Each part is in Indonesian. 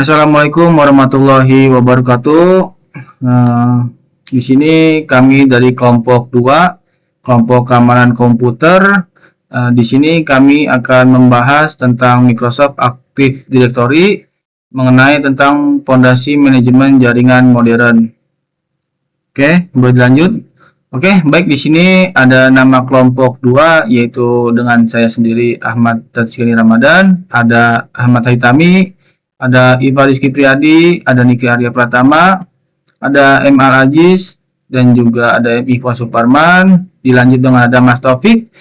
Assalamualaikum warahmatullahi wabarakatuh. Nah, di sini kami dari kelompok 2, kelompok keamanan komputer. Di sini kami akan membahas tentang Microsoft Active Directory mengenai tentang fondasi manajemen jaringan modern. Oke, boleh dilanjut. Oke, baik, di sini ada nama kelompok 2 yaitu dengan saya sendiri Ahmad Tazkiri Ramadan, ada Ahmad Haitami, ada Iva Rizky Priadi, ada Niki Arya Pratama, ada MR Aziz, dan juga ada M. Ikhwan Suparman. Dilanjut dengan ada Mas Taufik,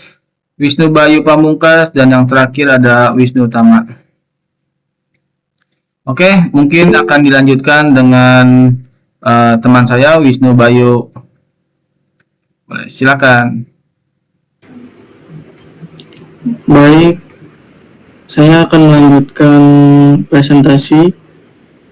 Wisnu Bayu Pamungkas, dan yang terakhir ada Wisnu Tama. Oke, mungkin akan dilanjutkan dengan teman saya Wisnu Bayu. Silakan. Baik, saya akan melanjutkan presentasi.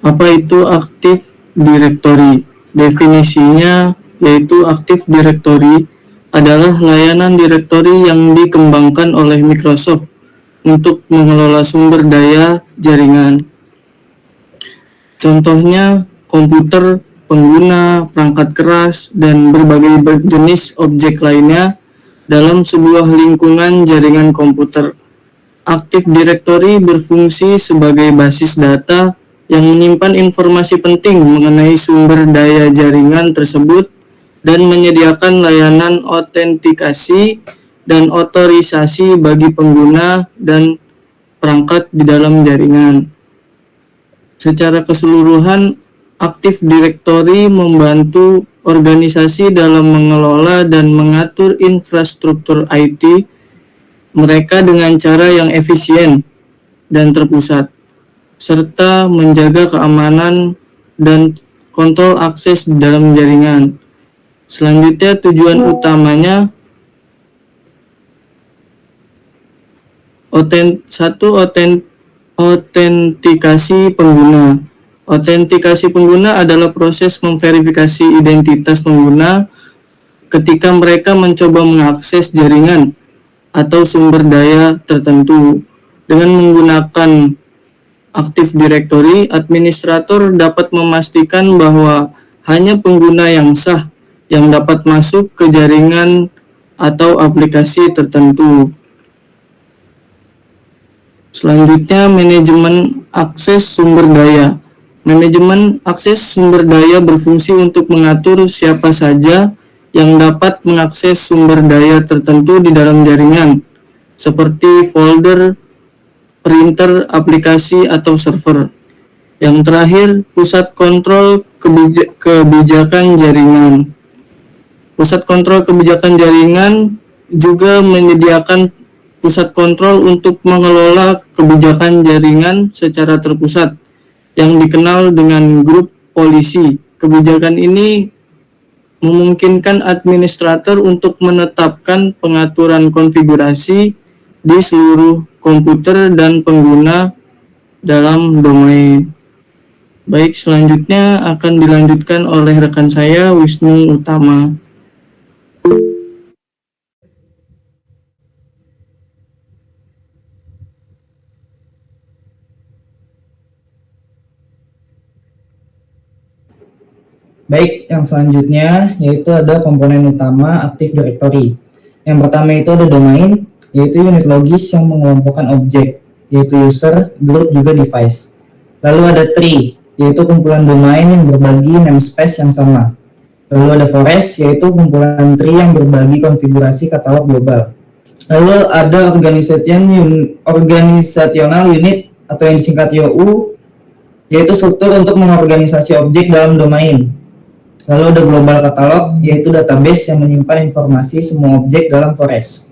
Apa itu Active Directory? Definisinya yaitu Active Directory adalah layanan direktori yang dikembangkan oleh Microsoft untuk mengelola sumber daya jaringan. Contohnya komputer, pengguna, perangkat keras, dan berbagai jenis objek lainnya dalam sebuah lingkungan jaringan komputer. Active Directory berfungsi sebagai basis data yang menyimpan informasi penting mengenai sumber daya jaringan tersebut dan menyediakan layanan autentikasi dan otorisasi bagi pengguna dan perangkat di dalam jaringan. Secara keseluruhan, Active Directory membantu organisasi dalam mengelola dan mengatur infrastruktur IT mereka dengan cara yang efisien dan terpusat, serta menjaga keamanan dan kontrol akses di dalam jaringan. Selanjutnya, tujuan utamanya autentikasi pengguna. Autentikasi pengguna adalah proses memverifikasi identitas pengguna ketika mereka mencoba mengakses jaringan atau sumber daya tertentu. Dengan menggunakan Active Directory, administrator dapat memastikan bahwa hanya pengguna yang sah yang dapat masuk ke jaringan atau aplikasi tertentu. Selanjutnya, manajemen akses sumber daya. Manajemen akses sumber daya berfungsi untuk mengatur siapa saja yang dapat mengakses sumber daya tertentu di dalam jaringan, seperti folder, printer, aplikasi, atau server. Yang terakhir, pusat kontrol kebijakan jaringan. Pusat kontrol kebijakan jaringan juga menyediakan pusat kontrol untuk mengelola kebijakan jaringan secara terpusat, yang dikenal dengan grup polisi. Kebijakan ini memungkinkan administrator untuk menetapkan pengaturan konfigurasi di seluruh komputer dan pengguna dalam domain. Baik, selanjutnya akan dilanjutkan oleh rekan saya, Wisnu Utama. Baik, yang selanjutnya yaitu ada komponen utama Active Directory. Yang pertama itu ada domain, yaitu unit logis yang mengelompokkan objek, yaitu user, group, juga device. Lalu ada tree, yaitu kumpulan domain yang berbagi namespace yang sama. Lalu ada forest, yaitu kumpulan tree yang berbagi konfigurasi katalog global. Lalu ada organizational unit atau yang disingkat YOU, yaitu struktur untuk mengorganisasi objek dalam domain. Lalu ada global catalog, yaitu database yang menyimpan informasi semua objek dalam forest.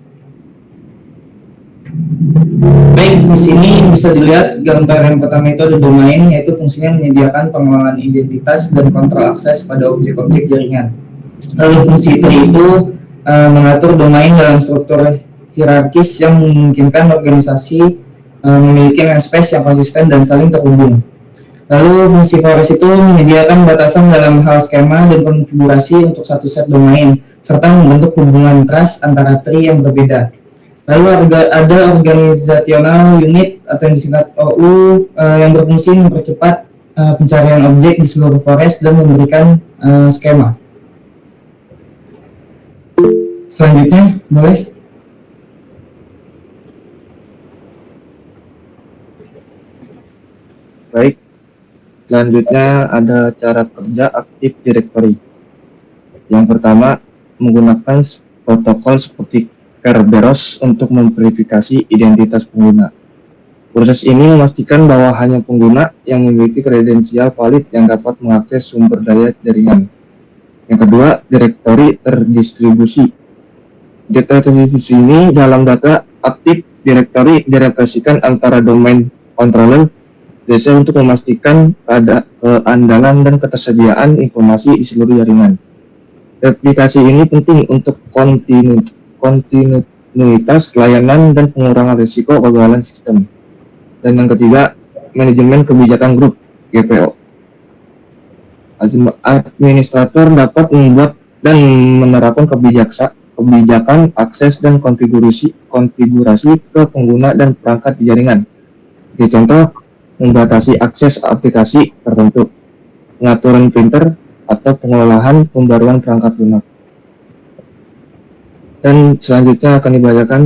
Baik, di sini bisa dilihat gambar yang pertama itu ada domain, yaitu fungsinya menyediakan pengelolaan identitas dan kontrol akses pada objek-objek jaringan. Lalu fungsi tree itu mengatur domain dalam struktur hierarkis yang memungkinkan organisasi memiliki namespace yang konsisten dan saling terhubung. Lalu fungsi forest itu menyediakan batasan dalam hal skema dan konfigurasi untuk satu set domain, serta membentuk hubungan trust antara tree yang berbeda. Lalu ada organizational unit atau yang disingkat OU yang berfungsi mempercepat pencarian objek di seluruh forest dan memberikan skema. Selanjutnya, boleh? Baik, selanjutnya ada cara kerja Active Directory. Yang pertama, menggunakan protokol seperti Kerberos untuk memverifikasi identitas pengguna. Proses ini memastikan bahwa hanya pengguna yang memiliki kredensial valid yang dapat mengakses sumber daya jaringan. Yang kedua, direktori terdistribusi. Data terdistribusi ini dalam data Active Directory direpresentasikan antara domain controller biasanya untuk memastikan keandalan dan ketersediaan informasi di seluruh jaringan. Replikasi ini penting untuk kontinuitas layanan dan pengurangan risiko kegagalan sistem. Dan yang ketiga, manajemen kebijakan grup (GPO). Administrator dapat membuat dan menerapkan kebijakan akses dan konfigurasi ke pengguna dan perangkat di jaringan. Sebagai contoh, membatasi akses aplikasi tertentu, pengaturan printer, atau pengelolaan pembaruan perangkat lunak. Dan selanjutnya akan dibacakan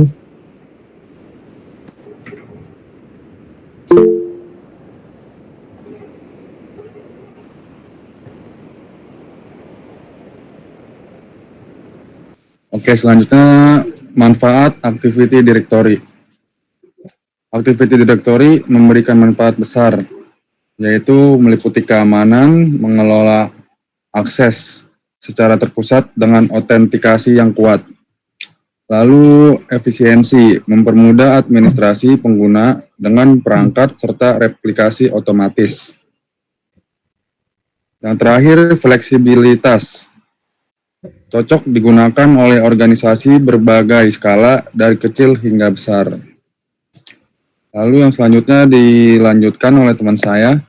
Oke, selanjutnya manfaat Activity Directory. Activity Directory memberikan manfaat besar, yaitu meliputi keamanan, mengelola akses secara terpusat dengan autentikasi yang kuat. Lalu efisiensi, mempermudah administrasi pengguna dengan perangkat serta replikasi otomatis. Yang terakhir, fleksibilitas. Cocok digunakan oleh organisasi berbagai skala dari kecil hingga besar. Lalu yang selanjutnya dilanjutkan oleh teman saya.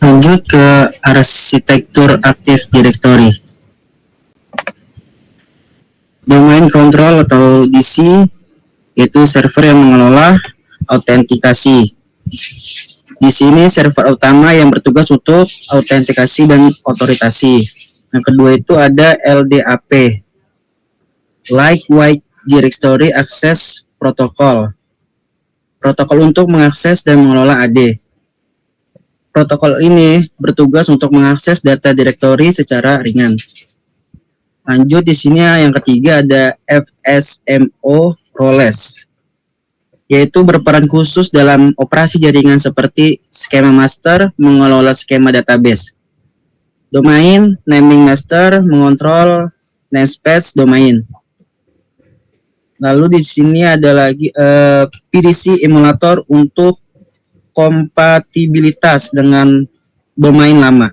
Lanjut ke arsitektur Active Directory. Domain Control atau DC yaitu server yang mengelola autentikasi. Di sini server utama yang bertugas untuk autentikasi dan otoritasi. Yang kedua itu ada LDAP, Lightweight Directory Access Protocol. Protokol untuk mengakses dan mengelola AD. Protokol ini bertugas untuk mengakses data direktori secara ringan. Lanjut di sini yang ketiga ada FSMO Roles, yaitu berperan khusus dalam operasi jaringan seperti skema master mengelola skema database. Domain naming master mengontrol namespace domain. Lalu di sini ada lagi PDC emulator untuk kompatibilitas dengan domain lama.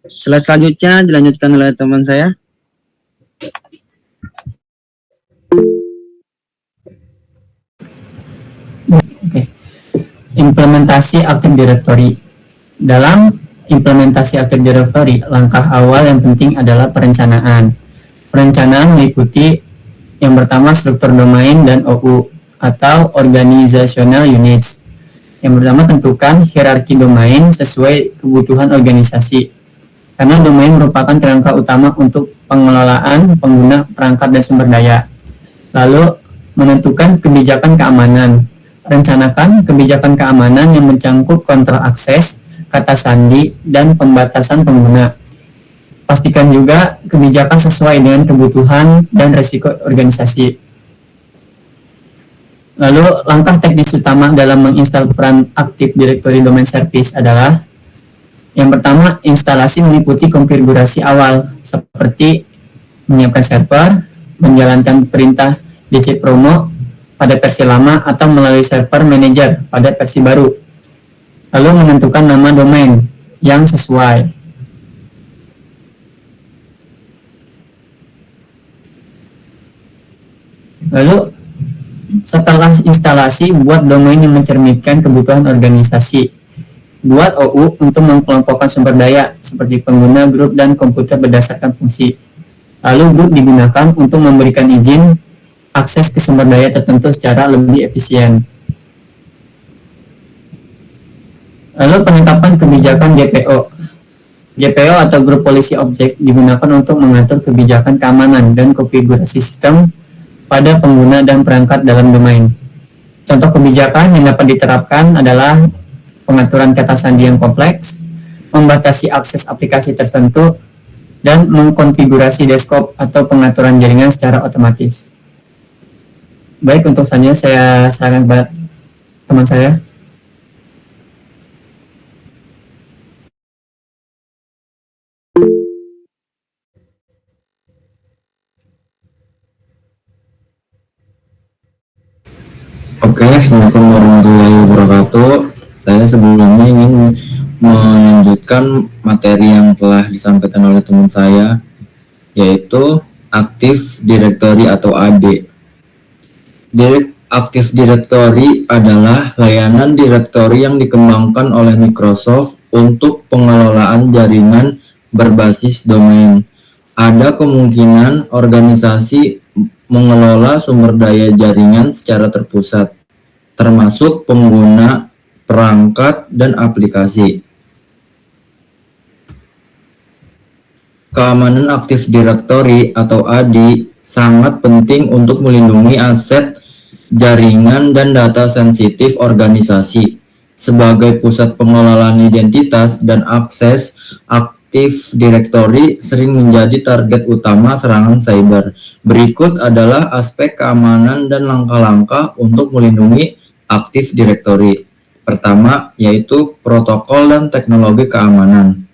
Slide selanjutnya dilanjutkan oleh teman saya. Oke. Implementasi Active Directory. Dalam implementasi Active Directory, langkah awal yang penting adalah perencanaan. Perencanaan meliputi yang pertama struktur domain dan OU atau Organizational Units. Yang pertama tentukan hierarki domain sesuai kebutuhan organisasi. Karena domain merupakan kerangka utama untuk pengelolaan pengguna perangkat dan sumber daya. Lalu menentukan kebijakan keamanan. Rencanakan kebijakan keamanan yang mencangkup kontrol akses, kata sandi, dan pembatasan pengguna. Pastikan juga kebijakan sesuai dengan kebutuhan dan risiko organisasi. Lalu langkah teknis utama dalam menginstal peran Active Directory Domain Service adalah yang pertama, instalasi meliputi konfigurasi awal seperti menyiapkan server, menjalankan perintah DC promo pada versi lama atau melalui server manager pada versi baru. Lalu menentukan nama domain yang sesuai. Lalu setelah instalasi, buat domain yang mencerminkan kebutuhan organisasi. Buat OU untuk mengkelompokkan sumber daya seperti pengguna, grup, dan komputer berdasarkan fungsi. Lalu grup digunakan untuk memberikan izin akses ke sumber daya tertentu secara lebih efisien. Lalu penetapan kebijakan GPO. GPO atau Grup Policy Object digunakan untuk mengatur kebijakan keamanan dan konfigurasi sistem pada pengguna dan perangkat dalam domain. Contoh kebijakan yang dapat diterapkan adalah pengaturan kata sandi yang kompleks, membatasi akses aplikasi tertentu, dan mengkonfigurasi desktop atau pengaturan jaringan secara otomatis. Baik, untuk selanjutnya saya sarankan kepada teman saya. Oke, Assalamualaikum warahmatullahi wabarakatuh. Saya sebelumnya ingin melanjutkan materi yang telah disampaikan oleh teman saya, yaitu Active Directory atau AD. Active Directory adalah layanan direktori yang dikembangkan oleh Microsoft untuk pengelolaan jaringan berbasis domain. Ada kemungkinan organisasi mengelola sumber daya jaringan secara terpusat, termasuk pengguna, perangkat, dan aplikasi. Keamanan Active Directory atau AD sangat penting untuk melindungi aset, jaringan, dan data sensitif organisasi. Sebagai pusat pengelolaan identitas dan akses, Active Directory sering menjadi target utama serangan cyber. Berikut adalah aspek keamanan dan langkah-langkah untuk melindungi Active Directory. Pertama, yaitu protokol dan teknologi keamanan.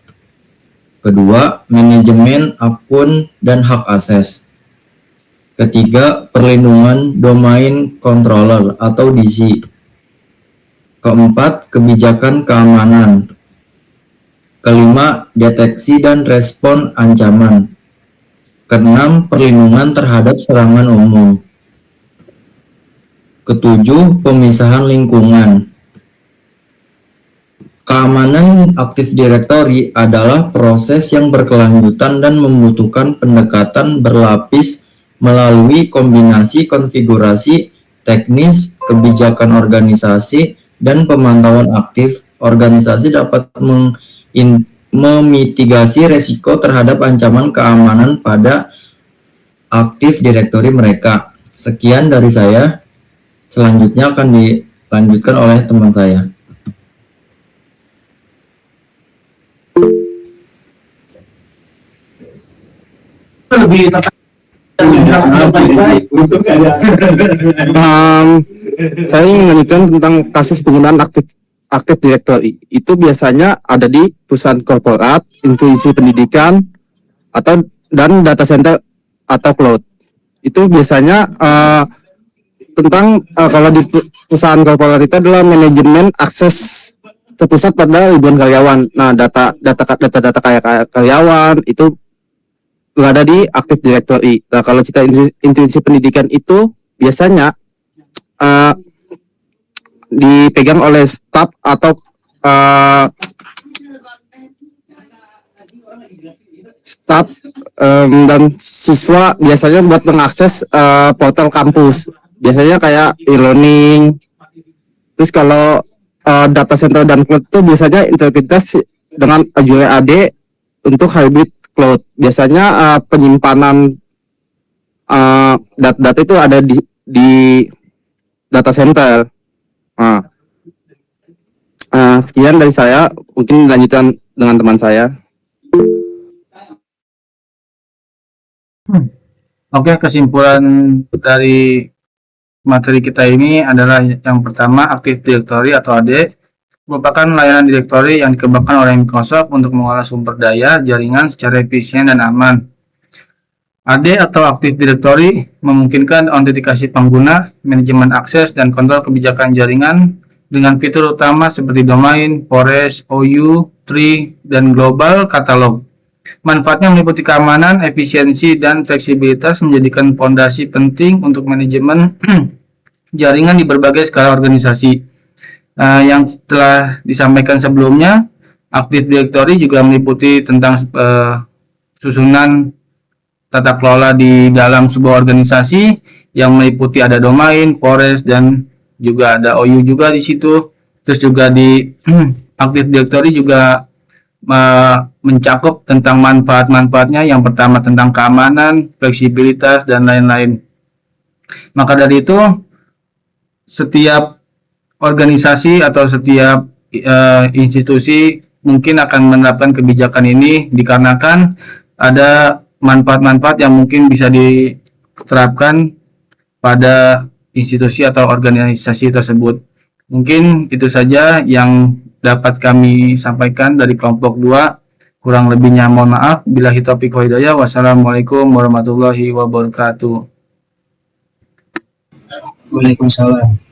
Kedua, manajemen akun dan hak akses. Ketiga, perlindungan domain controller atau DC. Keempat, kebijakan keamanan. Kelima, deteksi dan respon ancaman. Keenam, perlindungan terhadap serangan umum. Ketujuh, pemisahan lingkungan. Keamanan Active Directory adalah proses yang berkelanjutan dan membutuhkan pendekatan berlapis melalui kombinasi konfigurasi teknis, kebijakan organisasi, dan pemantauan aktif. Organisasi dapat memitigasi resiko terhadap ancaman keamanan pada Active Directory mereka. Sekian dari saya. Selanjutnya akan dilanjutkan oleh teman saya. Saya ingin melanjutkan tentang kasus penggunaan Active Directory. Itu biasanya ada di perusahaan korporat, institusi pendidikan, dan data center atau cloud. Itu biasanya tentang kalau di perusahaan korporat itu adalah manajemen akses terpusat pada ribuan karyawan. Nah, data karyawan itu berada di Active Directory. Nah, kalau kita institusi pendidikan itu biasanya dipegang oleh staf atau staf dan siswa biasanya buat mengakses portal kampus. Biasanya kayak e-learning. Terus kalau data center dan cloud itu biasanya integritas dengan Azure AD untuk hybrid cloud. Biasanya penyimpanan data itu ada di data center. Sekian dari saya, mungkin lanjutan dengan teman saya. Oke, kesimpulan dari materi kita ini adalah yang pertama, Active Directory atau AD merupakan layanan direktori yang dikembangkan oleh Microsoft untuk mengolah sumber daya jaringan secara efisien dan aman. AD atau Active Directory memungkinkan autentikasi pengguna, manajemen akses, dan kontrol kebijakan jaringan dengan fitur utama seperti domain, forest, OU, tree, dan global catalog. Manfaatnya meliputi keamanan, efisiensi, dan fleksibilitas menjadikan fondasi penting untuk manajemen jaringan di berbagai skala organisasi. Yang telah disampaikan sebelumnya, Active Directory juga meliputi tentang susunan tata kelola di dalam sebuah organisasi yang meliputi ada domain, forest, dan juga ada OU juga di situ. Terus juga di Active Directory juga mencakup tentang manfaat-manfaatnya. Yang pertama tentang keamanan, fleksibilitas, dan lain-lain. Maka dari itu, setiap organisasi atau setiap institusi mungkin akan menerapkan kebijakan ini dikarenakan ada manfaat-manfaat yang mungkin bisa diterapkan pada institusi atau organisasi tersebut. Mungkin itu saja yang dapat kami sampaikan dari kelompok 2. Kurang lebihnya mohon maaf. Billahi taufiq wal hidayah. Wassalamualaikum warahmatullahi wabarakatuh. Waalaikumsalam.